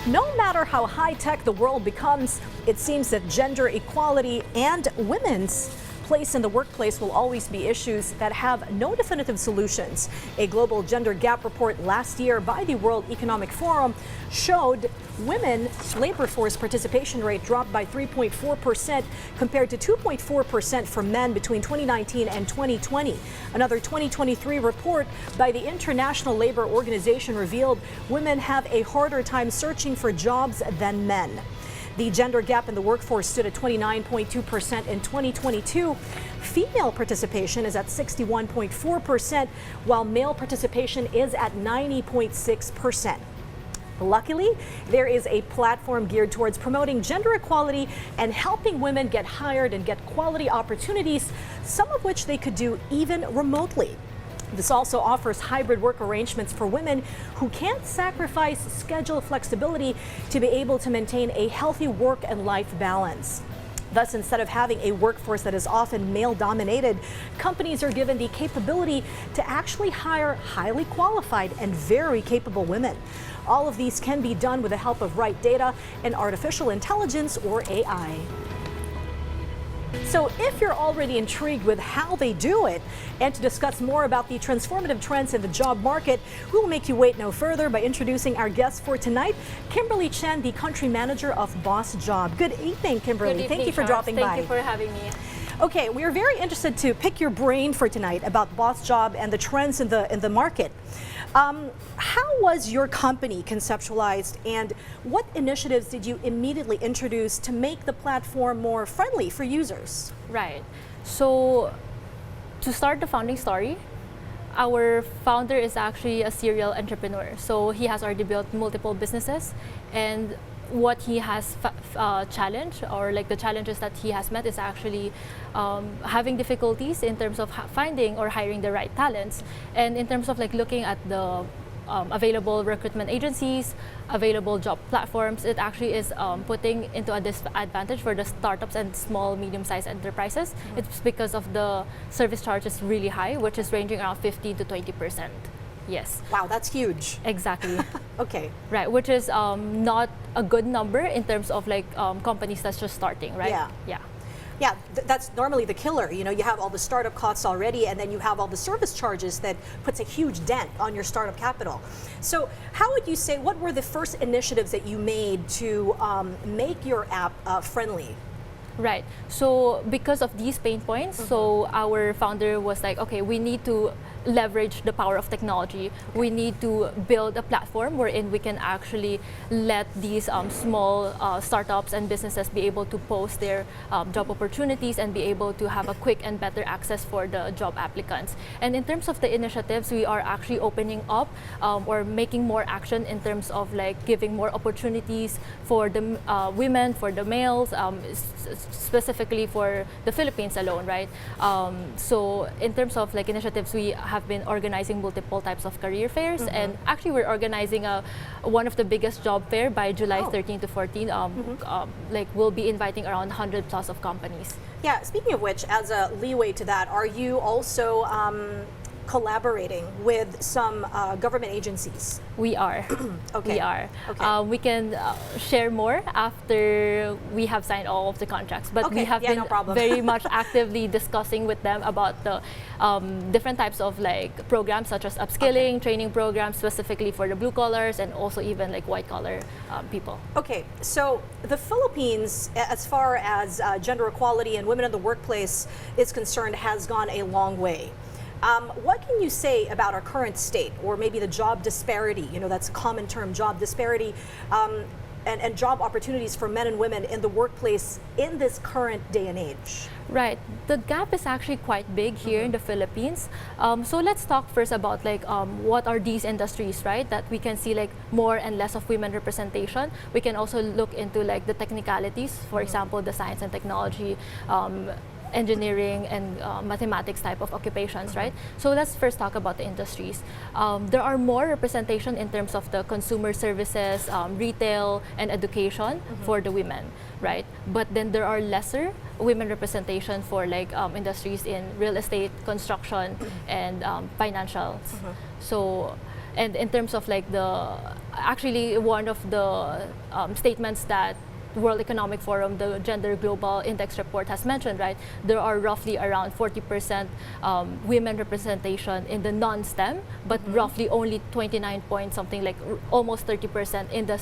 No matter how high-tech the world becomes, it seems that gender equality and women's place in the workplace will always be issues that have no definitive solutions. A global gender gap report last year by the World Economic Forum showed women's labor force participation rate dropped by 3.4% compared to 2.4% for men between 2019 and 2020. Another 2023 report by the International Labor Organization revealed women have a harder time searching for jobs than men. The gender gap in the workforce stood at 29.2% in 2022. Female participation is at 61.4%, while male participation is at 90.6%. Luckily, there is a platform geared towards promoting gender equality and helping women get hired and get quality opportunities, some of which they could do even remotely. This also offers hybrid work arrangements for women who can't sacrifice schedule flexibility to be able to maintain a healthy work and life balance. Thus, instead of having a workforce that is often male-dominated, companies are given the capability to actually hire highly qualified and very capable women. All of these can be done with the help of right data and artificial intelligence, or AI. So if you're already intrigued with how they do it, and to discuss more about the transformative trends in the job market, we will make you wait no further by introducing our guest for tonight, Kimberly Chen, the country manager of Boss Job. Good evening, Kimberly. Good evening, Thank you for dropping by. Thank you for having me. Okay, we are very interested to pick your brain for tonight about Boss Job and the trends in the market. How was your company conceptualized, and what initiatives did you immediately introduce to make the platform more friendly for users? Right. So, to start the founding story, our founder is actually a serial entrepreneur. So he has already built multiple businesses, and what he has challenged, or like the challenges that he has met, is actually having difficulties in terms of finding or hiring the right talents, and in terms of like looking at the available recruitment agencies, available job platforms. It actually is putting into a disadvantage for the startups and small, medium-sized enterprises. Mm-hmm. It's because of the service charge is really high, which is ranging around 15 to 20%. Yes. Wow, that's huge. Exactly. Okay. Right, which is not a good number in terms of like companies that's just starting, right? Yeah. Yeah. Yeah, that's normally the killer. You know, you have all the startup costs already, and then you have all the service charges that puts a huge dent on your startup capital. So how would you say, what were the first initiatives that you made to make your app friendly? Right. So because of these pain points, mm-hmm. So our founder was like, okay, we need to leverage the power of technology. Okay. We need to build a platform wherein we can actually let these small startups and businesses be able to post their job opportunities and be able to have a quick and better access for the job applicants. And in terms of the initiatives, we are actually opening up or making more action in terms of like giving more opportunities for the women, for the males, specifically for the Philippines alone, right? So in terms of like initiatives, we have been organizing multiple types of career fairs, mm-hmm. and actually we're organizing one of the biggest job fair by July 13 to 14. Mm-hmm. Like we'll be inviting around 100 plus of companies. Yeah, speaking of which, as a leeway to that, are you also collaborating with some government agencies? We are. Okay. We are. Okay. We can share more after we have signed all of the contracts, but okay. we have been very much actively discussing with them about the different types of like programs such as upskilling, okay. training programs specifically for the blue collars and also even like white collar people. Okay, so the Philippines, as far as gender equality and women in the workplace is concerned, has gone a long way. What can you say about our current state, or maybe the job disparity? You know, that's a common term, job disparity, and job opportunities for men and women in the workplace in this current day and age? Right. The gap is actually quite big here, mm-hmm. in the Philippines. So let's talk first about like what are these industries, right? That we can see like more and less of women representation. We can also look into like the technicalities, for mm-hmm. example, the science and technology, engineering and mathematics type of occupations, right? So let's first talk about the industries. There are more representation in terms of the consumer services, retail, and education, mm-hmm. for the women, right? But then there are lesser women representation for like industries in real estate, construction, mm-hmm. and financials. Mm-hmm. So And in terms of like actually one of the statements that World Economic Forum, the Gender Global Index report has mentioned, right? There are roughly around 40% women representation in the non-STEM, but roughly only 29 point something, like almost 30% in the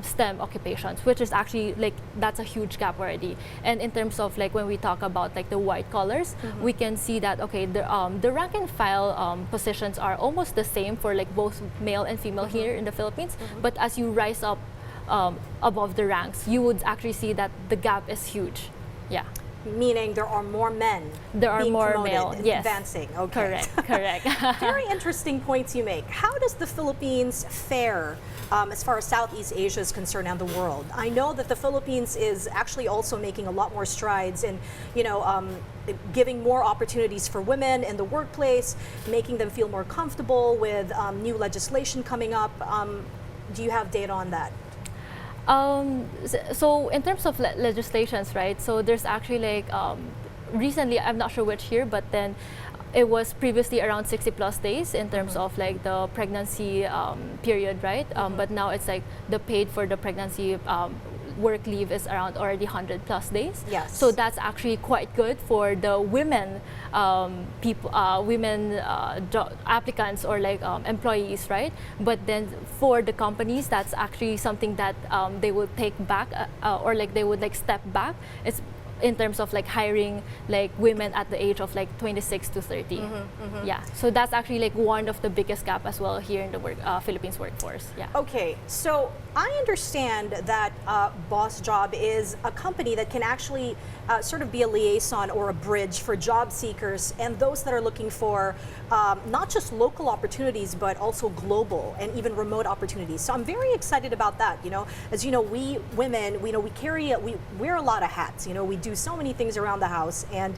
STEM occupations, which is actually like that's a huge gap already. And in terms of like when we talk about like the white collars, we can see that the rank and file positions are almost the same for like both male and female here in the Philippines. But as you rise up above the ranks, you would actually see that the gap is huge. Yeah. Meaning there are more men there are being more promoted male, and yes. advancing. Okay. Correct. Very interesting points you make. How does the Philippines fare as far as Southeast Asia is concerned and the world? I know that the Philippines is actually also making a lot more strides in, giving more opportunities for women in the workplace, making them feel more comfortable with new legislation coming up. Do you have data on that? So in terms of legislations, right? So there's actually like recently, I'm not sure which year, but then it was previously around 60 plus days in terms of like the pregnancy period, right? But now it's like the paid for the pregnancy work leave is around already 100 plus days. Yes. So that's actually quite good for the women applicants or like employees, right? But then for the companies, that's actually something that they will take back or like they would like step back. It's in terms of like hiring like women at the age of like 26 to 30. Yeah, so that's actually like one of the biggest gap as well here in the Philippines workforce. Yeah. Okay, so I understand that Boss Job is a company that can actually sort of be a liaison or a bridge for job seekers and those that are looking for not just local opportunities but also global and even remote opportunities. So I'm very excited about that. As you know, we women, we wear a lot of hats. We do so many things around the house and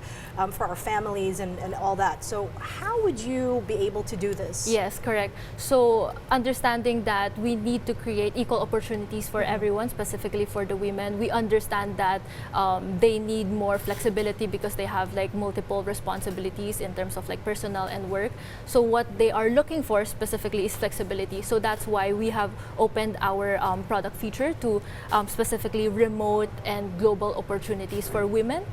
for our families and all that. So how would you be able to do this? Yes, correct. So understanding that we need to create equal opportunities for everyone, specifically for the women. We understand that they need more flexibility because they have like multiple responsibilities in terms of like personal and work. So what they are looking for specifically is flexibility. So that's why we have opened our product feature to specifically remote and global opportunities for women.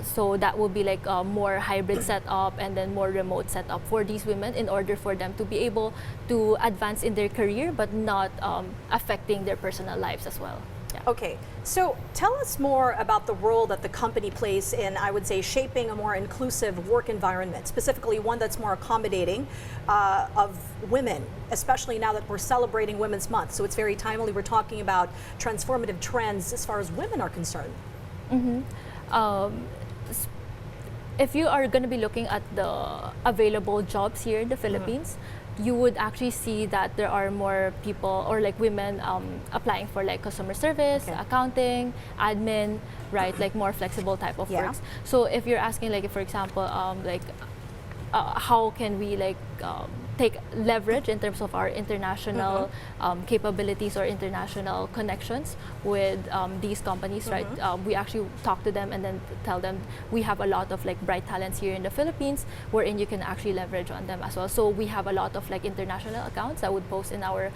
So that will be like a more hybrid setup and then more remote setup for these women in order for them to be able to advance in their career but not affecting their personal lives as well. Yeah. Okay, so tell us more about the role that the company plays in, I would say, shaping a more inclusive work environment, specifically one that's more accommodating of women, especially now that we're celebrating Women's Month. So it's very timely. We're talking about transformative trends as far as women are concerned. If you are going to be looking at the available jobs here in the Philippines, you would actually see that there are more people or like women applying for like customer service, accounting, admin, right? Like more flexible type of works. So if you're asking like, for example, how can we like take leverage in terms of our international capabilities or international connections with these companies, right? We actually talk to them and then tell them we have a lot of like bright talents here in the Philippines wherein you can actually leverage on them as well. So we have a lot of like international accounts that would post in our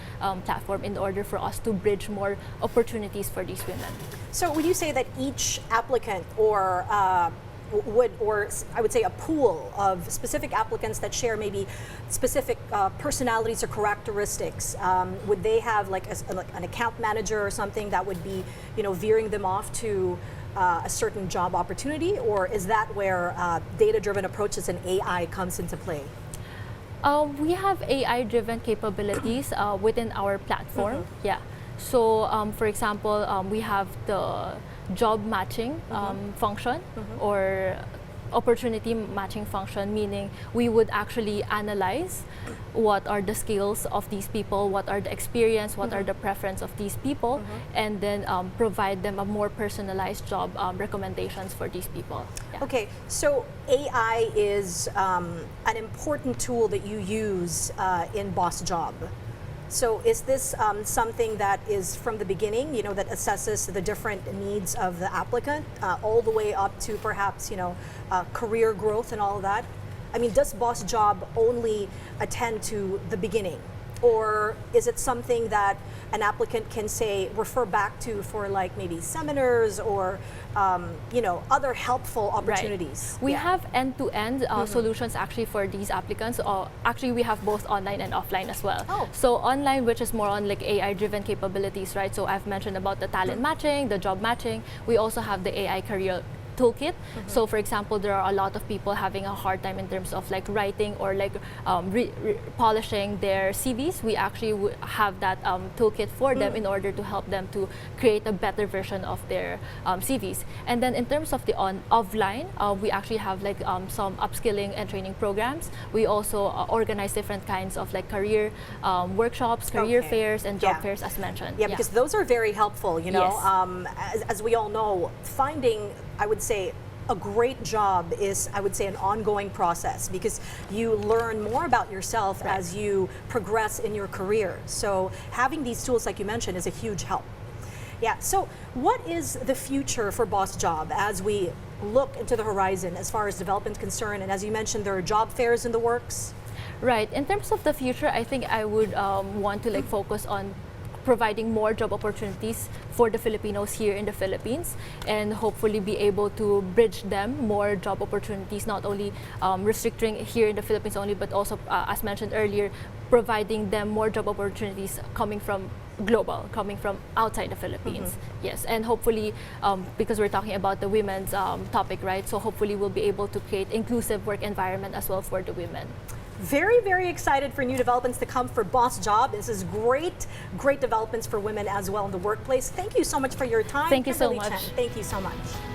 platform in order for us to bridge more opportunities for these women. So would you say that each applicant or I would say a pool of specific applicants that share maybe specific personalities or characteristics, would they have like an account manager or something that would be, veering them off to a certain job opportunity, or is that where data-driven approaches and AI comes into play? We have AI-driven capabilities within our platform. Yeah. So, for example, we have the job matching function or opportunity matching function, meaning we would actually analyze what are the skills of these people, what are the experience, what are the preference of these people, and then provide them a more personalized job recommendations for these people. Yeah. Okay, so AI is an important tool that you use in Boss Job. So is this something that is from the beginning, that assesses the different needs of the applicant all the way up to perhaps, career growth and all of that? I mean, does Boss Job only attend to the beginning? Or is it something that an applicant can say, refer back to for like maybe seminars or, you know, other helpful opportunities? We have end-to-end solutions actually for these applicants. Actually, we have both online and offline as well. Oh. So online, which is more on like AI-driven capabilities, right? So I've mentioned about the talent matching, the job matching. We also have the AI career toolkit. So for example, there are a lot of people having a hard time in terms of like writing or like polishing their CVs. We actually have that toolkit for them in order to help them to create a better version of their CVs. And then in terms of the offline, we actually have like some upskilling and training programs. We also organize different kinds of like career workshops, career fairs, and job fairs as mentioned. Yeah, because those are very helpful, you know. Yes. As we all know, finding, I would say, a great job is, I would say, an ongoing process because you learn more about yourself as you progress in your career. So having these tools, like you mentioned, is a huge help. Yeah, so what is the future for Boss Job as we look into the horizon as far as development is concerned? And as you mentioned, there are job fairs in the works. Right. In terms of the future, I think I would want to like focus on providing more job opportunities for the Filipinos here in the Philippines, and hopefully be able to bridge them more job opportunities, not only restricting here in the Philippines only, but also, as mentioned earlier, providing them more job opportunities coming from global, coming from outside the Philippines. Yes, and hopefully, because we're talking about the women's topic, right? So hopefully we'll be able to create inclusive work environment as well for the women. Very, very excited for new developments to come for Boss Job. This is great developments for women as well in the workplace. Thank you so much for your time. Thank you so Kimberly much. Chen. Thank you so much.